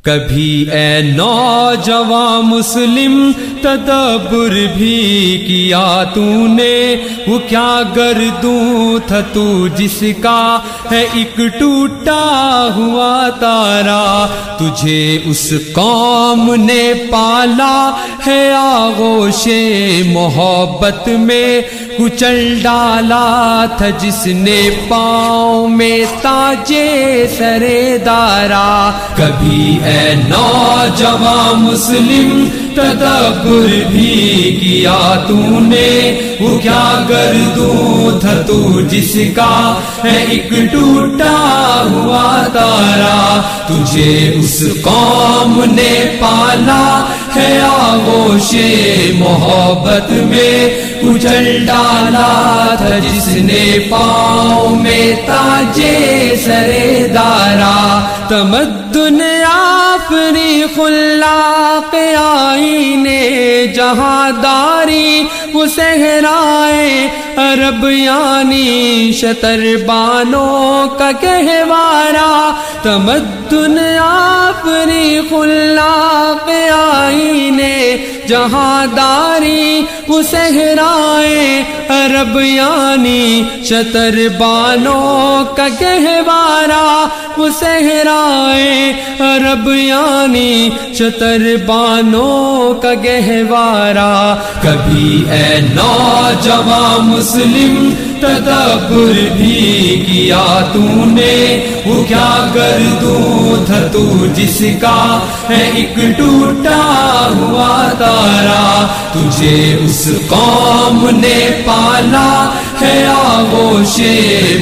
کبھی اے نوجوان مسلم تدبر بھی کیا تو نے، وہ کیا گردوں تھا تو جس کا ہے ایک ٹوٹا ہوا تارا، تجھے اس قوم نے پالا ہے آغوش محبت میں، کچل ڈالا تھا جس نے پاؤں میں تاجے سرے دارا۔ کبھی اے نوجوان مسلم تدبر بھی کیا تو نے، وہ کیا گردوں تھا تو جس کا ہے ایک ٹوٹا ہوا تارا، تجھے اس قوم نے پالا ہے آغوش محبت میں، کچل ڈالا تھا جس نے پاؤں میں تاجے سرے دارا۔ تمدن آفری خلاق آئین جہاں داری، وہ صحرائے عرب یعنی شتر بانوں کا گہوارہ، تمدن آفری خلاق آئین جہاں داری، وہ صحرائے عرب یعنی شتر بانوں کا گہوارہ، وہ صحرائے عرب یعنی شتر بانوں کا گہوارہ۔ کبھی اے نوجوان مسلم تدبر بھی کیا تو نے، وہ کیا گردوں تھا تو جس کا ہے ایک ٹوٹا ہوا تارا، تجھے اس قوم نے پالا ہے آغوش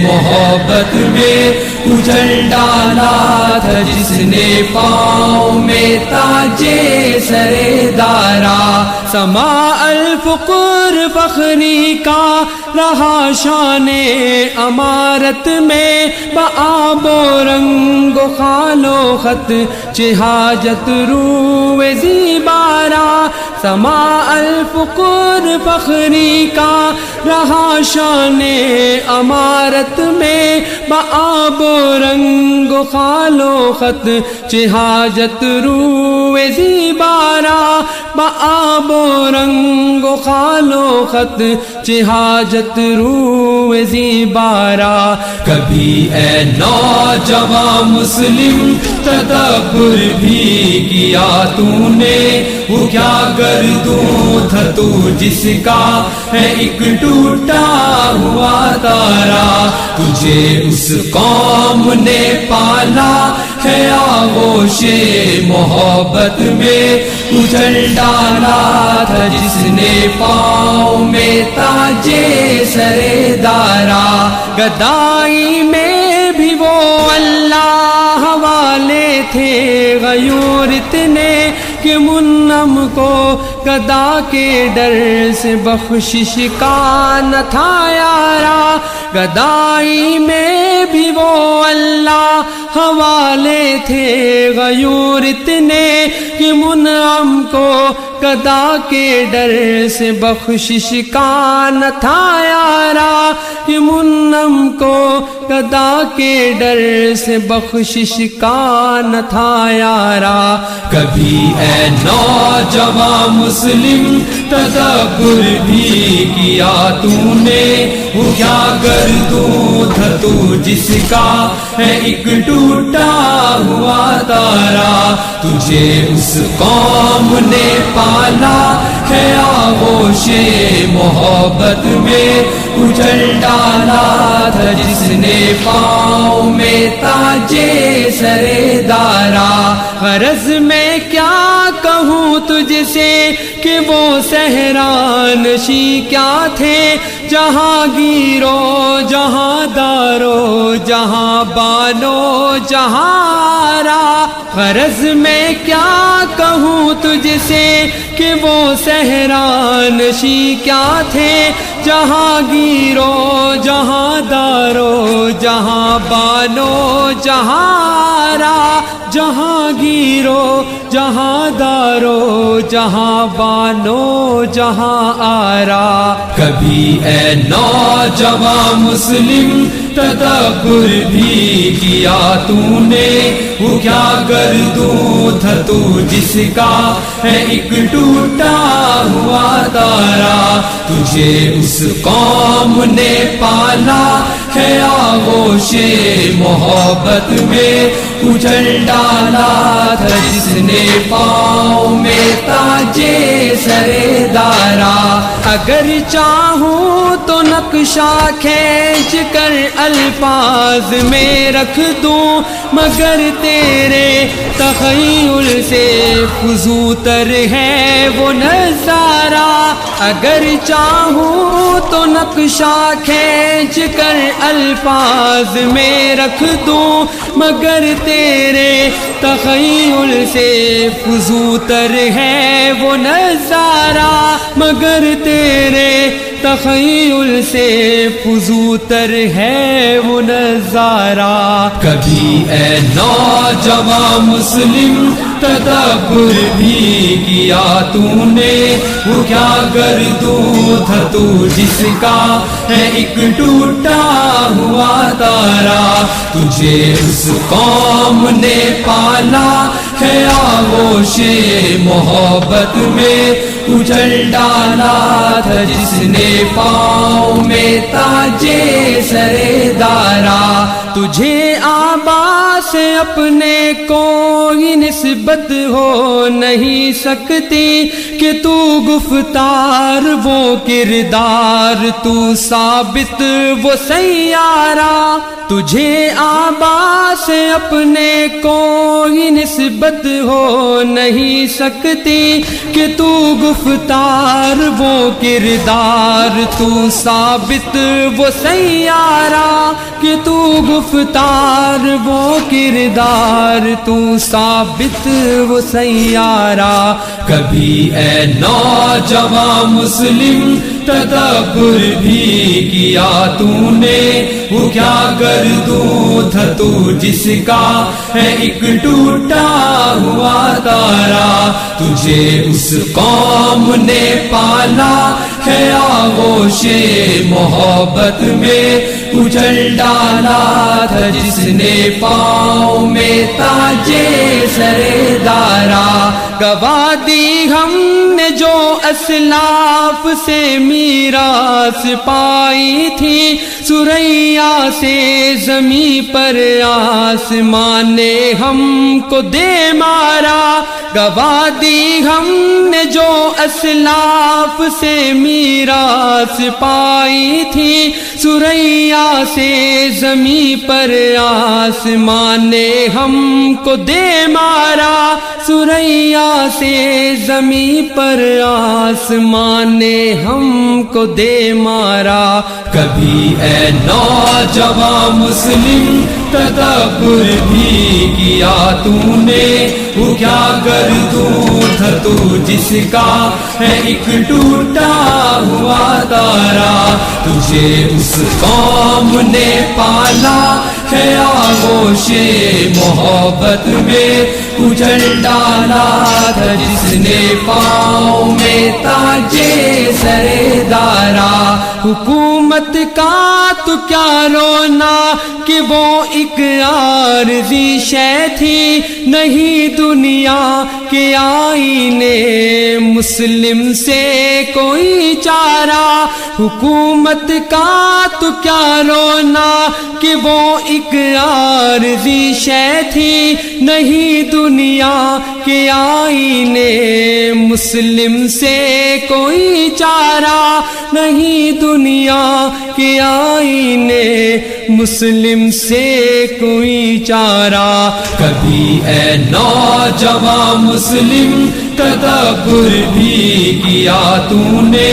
محبت میں، کچل ڈالا تھا جس نے پاؤں میں تاجے سرے دارا۔ سما الفقر فخری کا رہا شان امارت میں، بآب و رنگ و خال و خط چہ حاجت روئے زیبارا، سما الفقر فخری کا رہا شان امارت میں، بآب و رنگ و خال و خط چہ حاجت روئے زیبارا، بآب و رنگ و خال و خط چہ حاجت روئے زیبارا۔ کبھی اے نوجوان مسلم تدبر بھی کیا تو نے، وہ کیا گردوں تھا تو جس کا ہے ایک ٹوٹا ہوا تارا، تجھے اس قوم نے پالا ہے آغوش محبت میں، کچل ڈالا تھا جس نے پاؤں میں تاجے سرے دارا۔ گدائی میں بھی وہ اللہ والے تھے غیور اتنے کہ منعم کو گدا کے ڈر سے بخشش کا نہ تھا یارا، گدائی میں بھی وہ اللہ حوالے تھے غیور اتنے کہ منعم کو گدا کے ڈر سے بخشش کا نہ تھا یارا، کہ منعم کو گدا کے ڈر سے بخشش کا نہ تھا یارا۔ کبھی اے نوجوان مسلم تدبر بھی کیا تو نے، وہ کیا گردوں تھا تو جس کا ہے ایک ٹوٹا ہوا تارا، تجھے اس قوم نے پالا ہے آغوش محبت میں، کچل ڈالا تھا جس نے پاؤں میں تاجے سرے دارا۔ غرض میں کیا کہوں تجھ سے کہ وہ صحرانشی کیا تھے، جہاں گیرو جہاں دارو جہاں بانو جہاں را۔ غرض میں کیا کہوں تجھ سے کہ وہ صحرانشی کیا تھے، جہاں گیرو جہاں دارو جہاں بانو جہاں را، جہاں گیرو جہاں دارو جہاں بانو جہاں آرا۔ کبھی اے نوجوان مسلم تدبر بھی کیا تو نے، وہ کیا گردوں دوں تھا تو جس کا ہے ایک ٹوٹا ہوا تارا، تجھے اس قوم نے پالا ہے آغوش محبت میں کچل ڈالا تھا جس نے پاؤں میں تاجے سرے دارا۔ اگر چاہوں تو نقشہ کھینچ کر الفاظ میں رکھ دوں، مگر تیرے تخیل سے فزوں تر ہے وہ نظارہ۔ اگر چاہوں تو نقشہ کھینچ کر الفاظ میں رکھ دوں، مگر تیرے تخیل سے فزوں تر ہے وہ نظارہ، مگر تیرے تخیل سے فزوں تر ہے وہ نظارہ۔ کبھی اے نوجوان مسلم تدبر بھی کیا تو نے، وہ کیا گردوں تھا تو جس کا ہے ایک ٹوٹا ہوا تارا، تجھے اس قوم نے پالا ہے آغوش محبت میں کچل ڈالا تھا جس نے پاؤں میں تاجے سرے دارا۔ تجھے آبا سے اپنے کوئی نسبت ہو نہیں سکتی کہ تو گفتار وہ کردار، تو ثابت وہ سیارہ۔ تجھے آبا سے اپنے کوئی نسبت ہو نہیں سکتی کہ تو گفتار وہ کردار، تو ثابت وہ سیارہ، کہ تو گفتار وہ کردار، تو ثابت وہ سیارہ۔ کبھی اے نوجوان مسلم تدبر بھی کیا تو نے، وہ کیا گردوں تھا تو جس کا ہے ایک ٹوٹا ہوا تارا، تجھے اس قوم نے پالا ہے آغوش محبت میں کچل ڈالا تھا جس نے پاؤں میں تاجے سرے دارا۔ گواہ دی ہم نے جو اسلاف سے میراث پائی تھی، سریا سے زمین پر آسمان نے ہم کو دے مارا۔ گواہ دی ہم نے جو اسلاف سے میراث پائی تھی، سریا سے زمین پر آسمان نے ہم کو دے مارا، سریا سے زمین پر آسمان نے ہم کو دے مارا۔ کبھی اے نوجوان مسلم تدبر بھی کیا تو نے، وہ کیا گردوں تھا تو جس کا ہے ایک ٹوٹا ہوا تارا، تجھے اس قوم نے پالا ہے آغوش محبت میں کچل ڈالا تھا جس نے پاؤں میں تاجے سرے دارا۔ حکومت کا تو کیا رونا کہ وہ ایک عارضی شے تھی، نہیں دنیا کے آئینے مسلم سے کوئی چارہ۔ حکومت کا تو کیا رونا کہ وہ ایک عارضی شے تھی، نہیں دنیا کے آئینے مسلم سے کوئی چارہ، نہیں دنیا کے آئینے مسلم سے کوئی چارہ۔ کبھی اے نوجوان مسلم تدبر بھی کیا تو نے،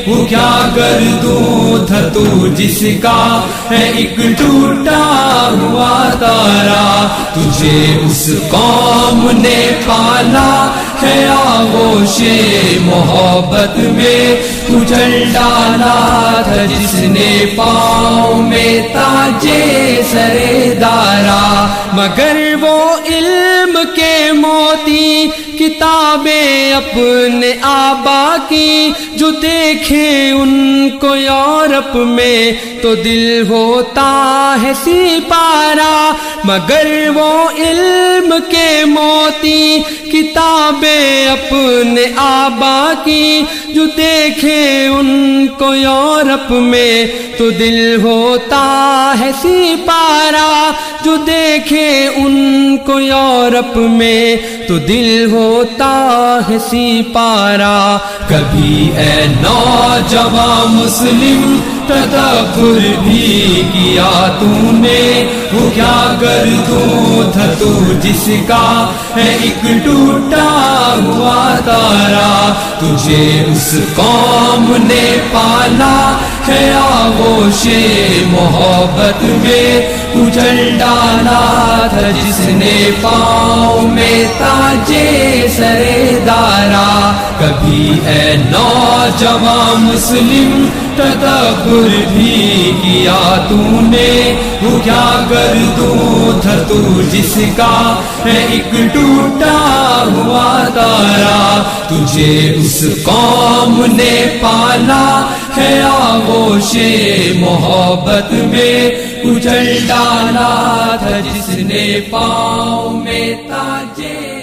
وہ کیا گردوں تھا تو جس کا ہے ایک ٹوٹا ہوا تارا، تجھے اس قوم نے پالا ہے آغوش محبت میں کچل ڈالا تھا جس نے پاؤں میں تاجے سرے دارا۔ مگر وہ علم کے موتی کتابیں اپنے آبا کی جو دیکھیں ان کو یورپ میں تو دل ہوتا ہے سپارہ، مگر وہ علم کے موتی کتابیں اپنے آبا کی جو دیکھیں ان کو یورپ میں تو دل ہوتا ہے سپارہ، جو دیکھے ان کو یورپ میں تو دل ہوتا ہے سپارہ۔ کبھی اے نوجوان مسلم تدبر بھی کیا تو نے، وہ کیا گردوں تھا تو جس کا ہے ایک ٹوٹا ہوا تارا، تجھے اس قوم نے پالا ہے آغوش محبت میں، کچل ڈالا تھا جس نے پاؤں میں تاجے سرے دارا۔ کبھی اے نوجوان مسلم تدبر بھی کیا تو نے، وہ کیا گردوں تھا تو جس کا ہے ایک ٹوٹا ہوا تارا، تجھے اس قوم نے پالا ہے آغوش محبت میں، کچل ڈالا تھا جس نے پاؤں میں تاجے